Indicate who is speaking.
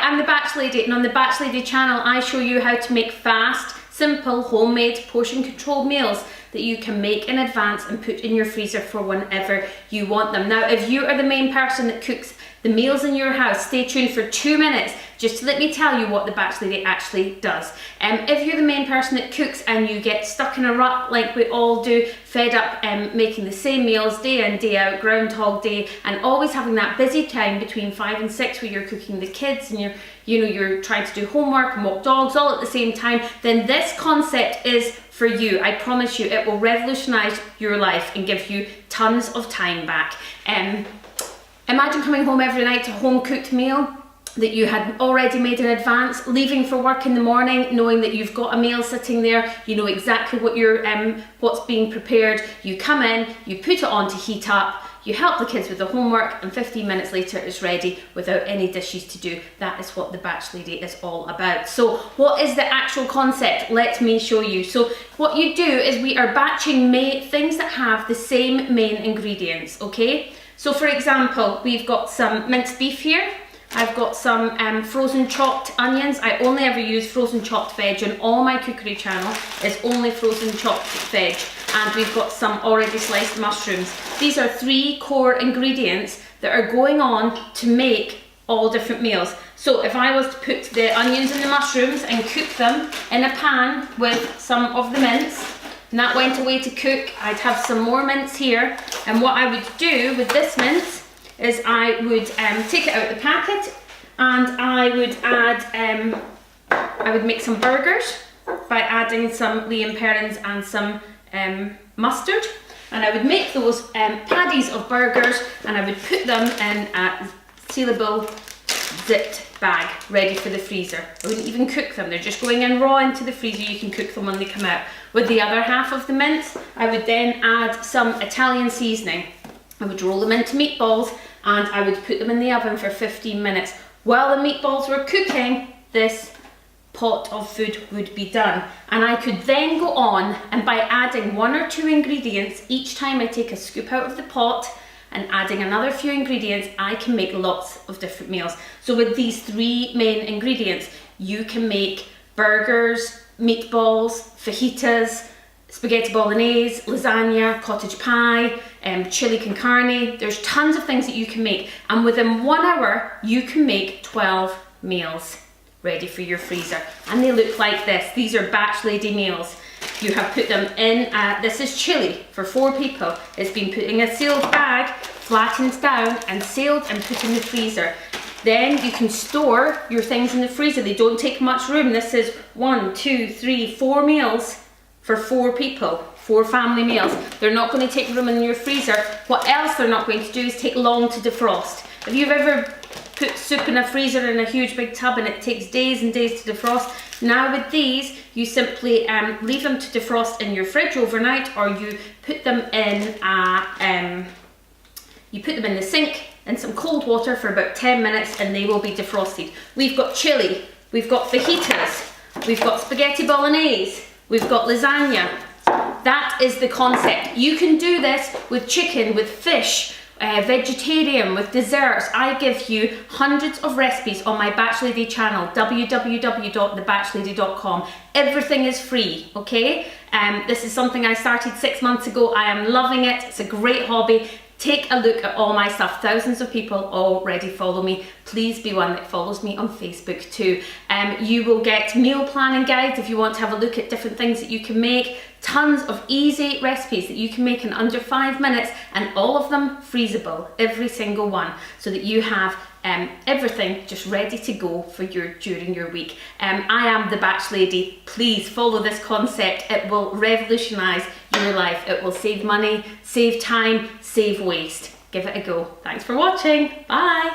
Speaker 1: I'm the Batch Lady, and on the Batch Lady channel I show you how to make fast, simple, homemade, portion controlled meals that you can make in advance and put in your freezer for whenever you want them. Now, if you are the main person that cooks the meals in your house, stay tuned for 2 minutes just to let me tell you what the Batch Lady actually does. If you're the main person that cooks and you get stuck in a rut like we all do, fed up making the same meals day in, day out, Groundhog Day, and always having that busy time between 5 and 6 where you're cooking the kids and you're trying to do homework and walk dogs all at the same time, then this concept is for you. I promise you it will revolutionize your life and give you tons of time back. Imagine coming home every night to a home cooked meal that you had already made in advance, leaving for work in the morning knowing that you've got a meal sitting there, you know exactly what what's being prepared. You come in, you put it on to heat up, you help the kids with the homework, and 15 minutes later it's ready without any dishes to do. That is what the Batch Lady is all about. So what is the actual concept? Let me show you. So what you do is we are batching things that have the same main ingredients, okay? So for example, we've got some minced beef here. I've got some frozen chopped onions. I only ever use frozen chopped veg on all my cookery channel. It's only frozen chopped veg. And we've got some already sliced mushrooms. These are 3 core ingredients that are going on to make all different meals. So if I was to put the onions and the mushrooms and cook them in a pan with some of the mince, and that went away to cook, I'd have some more mince here. And what I would do with this mince is I would take it out of the packet and I would add, I would make some burgers by adding some Lea & Perrins and some mustard. And I would make those paddies of burgers and I would put them in a sealable zipped bag ready for the freezer. I wouldn't even cook them, they're just going in raw into the freezer. You can cook them when they come out. With the other half of the mince, I would then add some Italian seasoning. I would roll them into meatballs and I would put them in the oven for 15 minutes. While the meatballs were cooking, this pot of food would be done. And I could then go on and by adding 1 or 2 ingredients each time I take a scoop out of the pot and adding another few ingredients, I can make lots of different meals. So with these 3 main ingredients, you can make burgers, meatballs, fajitas, spaghetti bolognese, lasagna, cottage pie, chili con carne. There's tons of things that you can make, and within 1 hour you can make 12 meals ready for your freezer. And they look like this. These are Batch Lady meals. You have put them in, this is chili for 4 people. It's been put in a sealed bag, flattened down and sealed and put in the freezer. Then you can store your things in the freezer. They don't take much room. This is 1, 2, 3, 4 meals for 4 people, 4 family meals. They're not going to take room in your freezer. What else they're not going to do is take long to defrost. If you've ever put soup in a freezer in a huge big tub and it takes days and days to defrost, now with these you simply leave them to defrost in your fridge overnight, or you put them in the sink in some cold water for about 10 minutes and they will be defrosted. We've got chili, we've got fajitas, we've got spaghetti bolognese, we've got lasagna. That is the concept. You can do this with chicken, with fish, vegetarian, with desserts. I give you hundreds of recipes on my Batch Lady channel, www.thebatchlady.com. Everything is free, okay? This is something I started 6 months ago. I am loving it. It's a great hobby. Take a look at all my stuff. Thousands of people already follow me. Please be one that follows me on Facebook too. You will get meal planning guides if you want to have a look at different things that you can make. Tons of easy recipes that you can make in under 5 minutes, and all of them freezable, every single one, so that you have everything just ready to go for during your week. I am the Batch Lady. Please follow this concept. It will revolutionize your life. It will save money, save time, save waste. Give it a go. Thanks for watching. Bye.